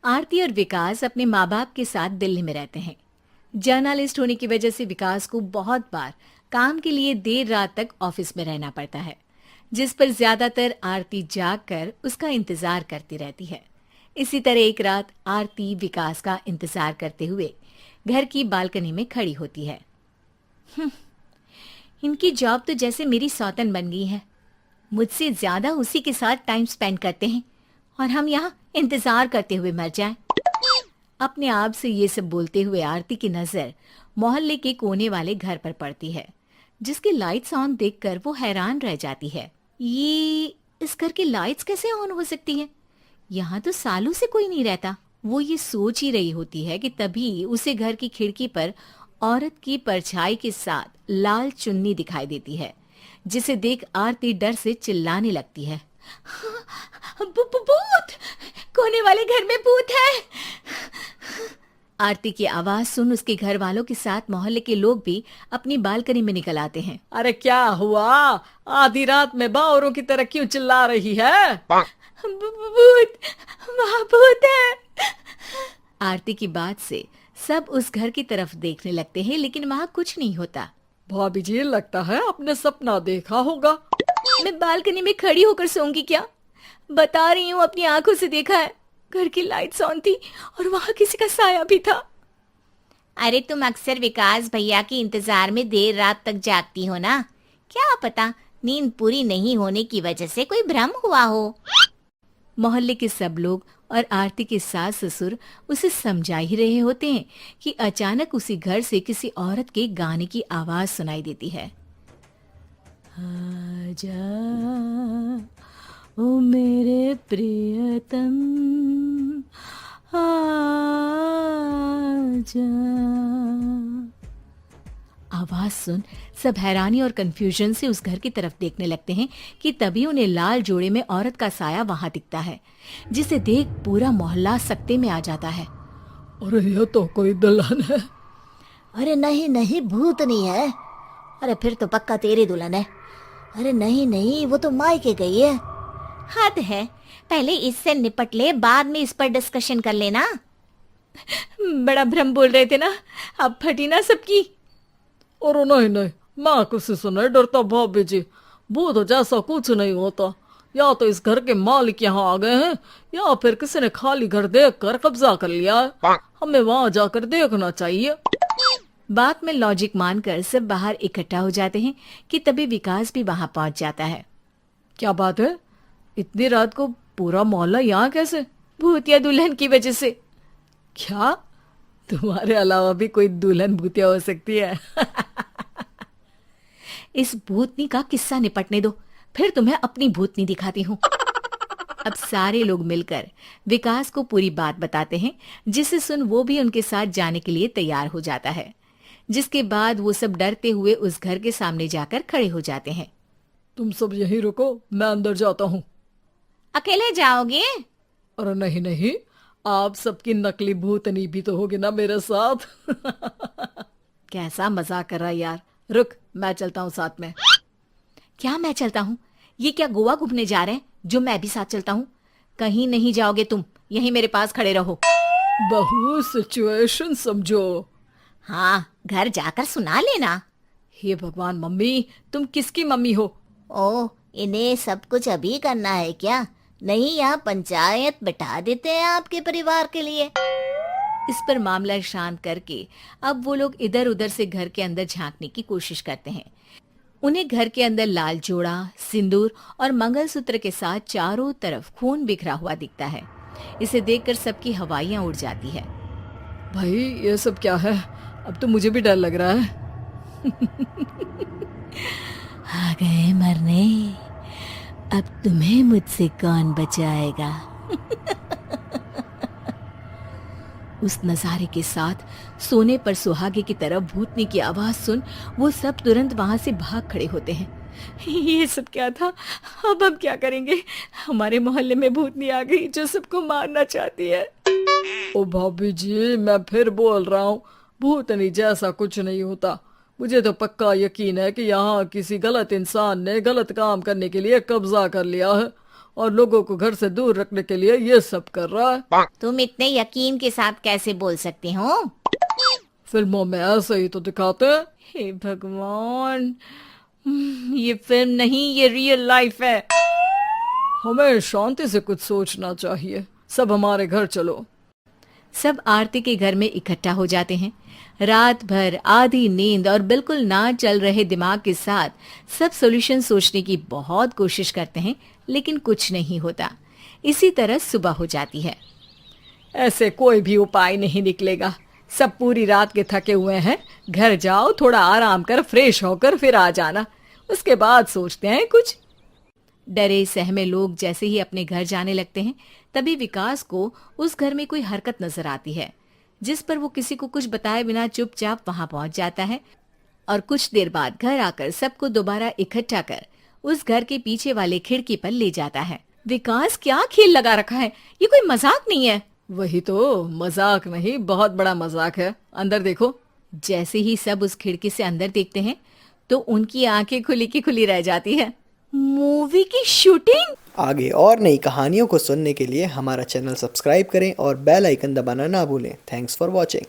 आरती और विकास अपने माँ बाप के साथ दिल्ली में रहते हैं। जर्नलिस्ट होने की वजह से विकास को बहुत बार काम के लिए देर रात तक ऑफिस में रहना पड़ता है, जिस पर ज्यादातर आरती जाग कर उसका इंतजार करती रहती है। इसी तरह एक रात आरती विकास का इंतजार करते हुए घर की बालकनी में खड़ी होती है। इनकी जॉब तो जैसे मेरी सौतन बन गई है। मुझसे ज्यादा उसी के साथ टाइम स्पेंड करते हैं और हम यहाँ इंतजार करते हुए मर जाएं। अपने आप से ये सब बोलते हुए आरती की नजर मोहल्ले के कोने वाले घर पर पड़ती है, जिसकी लाइट्स ऑन देखकर वो हैरान रह जाती है। ये इस घर की लाइट्स कैसे ऑन हो सकती हैं? यहाँ तो सालों से कोई नहीं रहता। वो ये सोच ही रही होती है कि तभी उसे घर की खिड़की पर औरत की परछाई के साथ लाल चुन्नी दिखाई देती है, जिसे देख आरती डर से चिल्लाने लगती है। भूत! कोने वाले घर में भूत है! आरती की आवाज सुन उसके घर वालों के साथ मोहल्ले के लोग भी अपनी बालकनी में निकल आते हैं। अरे क्या हुआ? आधी रात में बावरों की तरह क्यों चिल्ला रही है? भूत! वहाँ भूत है! आरती की बात से सब उस घर की तरफ देखने लगते हैं, लेकिन वहाँ कुछ नहीं होता। भाभी जी, लगता है आपने सपना देखा होगा। मैं बालकनी में खड़ी होकर सोऊंगी क्या? बता रही हूँ, अपनी आंखों से देखा है। घर की लाइट्स ऑन थी और वहाँ किसी का साया भी था। अरे तुम अक्सर विकास भैया के इंतजार में देर रात तक जागती हो ना, क्या पता नींद पूरी नहीं होने की वजह से कोई भ्रम हुआ हो। मोहल्ले के सब लोग और आरती के सास ससुर उसे समझा ही रहे होते हैं कि अचानक उसी घर से किसी औरत के गाने की आवाज सुनाई देती है। आजा ओ मेरे प्रियतम आजा। आवाज सुन सब हैरानी और कंफ्यूजन से उस घर की तरफ देखने लगते हैं कि तभी उन्हें लाल जोड़े में औरत का साया वहां दिखता है, जिसे देख पूरा मोहल्ला सकते में आ जाता है। अरे ये तो कोई दुल्हन है। अरे नहीं नहीं, भूत नहीं है। अरे फिर तो पक्का तेरी दुल्हन है। अरे नहीं नहीं, वो तो मायके गई है। हद है, पहले इससे निपट ले, बाद में इस पर डिस्कशन कर लेना। बड़ा भ्रम बोल रहे थे ना, अब फटी ना सबकी। और नहीं नहीं, मैं किसी से नहीं डरता भाभी जी। भूत जैसा कुछ नहीं होता। या तो इस घर के मालिक यहाँ आ गए हैं, या फिर किसी ने खाली घर देखकर कब्जा कर लिया है। हमें वहां जाकर देखना चाहिए। बात में लॉजिक मानकर सब बाहर इकट्ठा हो जाते हैं कि तभी विकास भी वहां पहुंच जाता है। क्या बात है? इतनी रात को पूरा मोहल्ला यहाँ कैसे? भूतिया दुल्हन की वजह से। क्या तुम्हारे अलावा भी कोई दुल्हन भूतिया हो सकती है? इस भूतनी का किस्सा निपटने दो, फिर तुम्हें अपनी भूतनी दिखाती हूँ। अब सारे लोग मिलकर विकास को पूरी बात बताते हैं, जिसे सुन वो भी उनके साथ जाने के लिए तैयार हो जाता है। जिसके बाद वो सब डरते हुए उस घर के सामने जाकर खड़े हो जाते हैं। तुम सब यहीं रुको, मैं अंदर जाता हूँ। अकेले जाओगे? अरे नहीं नहीं, आप सबकी नकली भूतनी भी तो होगी ना मेरे साथ। कैसा मजाक कर रहा है यार। रुक, मैं चलता हूँ साथ में। क्या मैं चलता हूँ? ये क्या गोवा घूमने जा रहे हैं जो मैं भी साथ चलता हूँ? कहीं नहीं जाओगे तुम, यहीं मेरे पास खड़े रहो। बहू सिचुएशन समझो। हाँ, घर जाकर सुना लेना। हे भगवान, मम्मी तुम किसकी मम्मी हो? ओ, इन्हें सब कुछ अभी करना है क्या? नहीं, यहाँ पंचायत बिठा देते हैं आपके परिवार के लिए। इस पर मामला शांत करके अब वो लोग इधर उधर से घर के अंदर झांकने की कोशिश करते हैं। उन्हें घर के अंदर लाल जोड़ा, सिंदूर और मंगलसूत्र के साथ चारों तरफ खून बिखरा हुआ दिखता है। इसे देखकर सबकी हवाइयां उड़ जाती है। भाई ये सब क्या है? अब तो मुझे भी डर लग रहा है। आ गए मरने, अब तुम्हें मुझसे कौन बचाएगा? उस नजारे के साथ सोने पर सुहागे की तरफ भूतनी की आवाज सुन वो सब तुरंत वहां से भाग खड़े होते हैं। ये सब क्या था? अब हम क्या करेंगे? हमारे मोहल्ले में भूतनी आ गई जो सबको मारना चाहती है। ओ भाभी जी, मैं फिर बोल रहा हूँ, भूतनी जैसा कुछ नहीं होता। मुझे तो पक्का यकीन है कि यहाँ किसी गलत इंसान ने गलत काम करने के लिए कब्जा कर लिया है और लोगों को घर से दूर रखने के लिए ये सब कर रहा है। तुम इतने यकीन के साथ कैसे बोल सकते हो? फिल्मों में ऐसे ही तो दिखाते हैं। हे भगवान, ये फिल्म नहीं, ये रियल लाइफ है। हमें शांति से कुछ सोचना चाहिए। सब हमारे घर चलो। सब आरती के घर में इकट्ठा हो जाते हैं। रात भर आधी नींद और बिल्कुल ना चल रहे दिमाग के साथ सब सॉल्यूशन सोचने की बहुत कोशिश करते हैं, लेकिन कुछ नहीं होता। इसी तरह सुबह हो जाती है। ऐसे कोई भी उपाय नहीं निकलेगा। सब पूरी रात के थके हुए हैं। घर जाओ, थोड़ा आराम कर, फ्रेश होकर फिर आ जाना, उसके बाद सोचते हैं कुछ। डरे सहमे लोग जैसे ही अपने घर जाने लगते हैं, तभी विकास को उस घर में कोई हरकत नजर आती है, जिस पर वो किसी को कुछ बताए बिना चुपचाप वहां पहुंच जाता है और कुछ देर बाद घर आकर सबको दोबारा इकट्ठा कर उस घर के पीछे वाले खिड़की पर ले जाता है। विकास, क्या खेल लगा रखा है? ये कोई मजाक नहीं है। वही तो, मजाक नहीं, बहुत बड़ा मजाक है। अंदर देखो। जैसे ही सब उस खिड़की से अंदर देखते हैं तो उनकी आंखें खुली की खुली रह जाती है। मूवी की शूटिंग! आगे और नई कहानियों को सुनने के लिए हमारा चैनल सब्सक्राइब करें और बेल आइकन दबाना ना भूलें। Thanks for watching.